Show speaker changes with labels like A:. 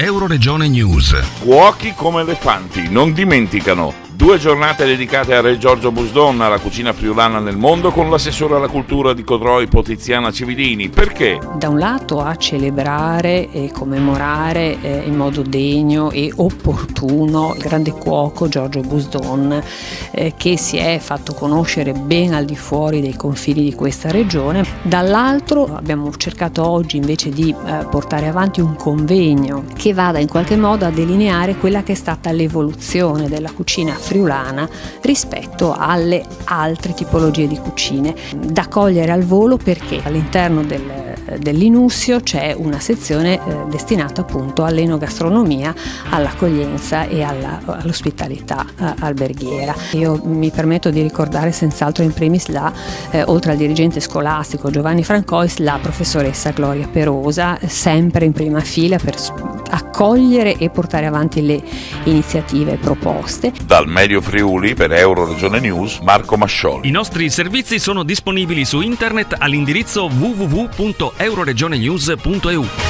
A: Euroregione News.
B: Cuochi come elefanti non dimenticano. 2 giornate dedicate a Re Giorgio Busdon, alla cucina friulana nel mondo, con l'assessore alla cultura di Codroipo Tiziana Cividini. Perché?
C: Da un lato a celebrare e commemorare in modo degno e opportuno il grande cuoco Giorgio Busdon, che si è fatto conoscere ben al di fuori dei confini di questa regione. Dall'altro abbiamo cercato oggi invece di portare avanti un convegno che vada in qualche modo a delineare quella che è stata l'evoluzione della cucina friulana rispetto alle altre tipologie di cucine, da cogliere al volo, perché all'interno dell'Inussio c'è una sezione destinata appunto all'enogastronomia, all'accoglienza e all'ospitalità alberghiera. Io mi permetto di ricordare senz'altro in primis oltre al dirigente scolastico Giovanni Francois, la professoressa Gloria Perosa, sempre in prima fila per accogliere e portare avanti le iniziative proposte.
B: Dal Medio Friuli per Euroregione News, Marco Mascioli.
A: I nostri servizi sono disponibili su internet all'indirizzo www.euroregionenews.eu.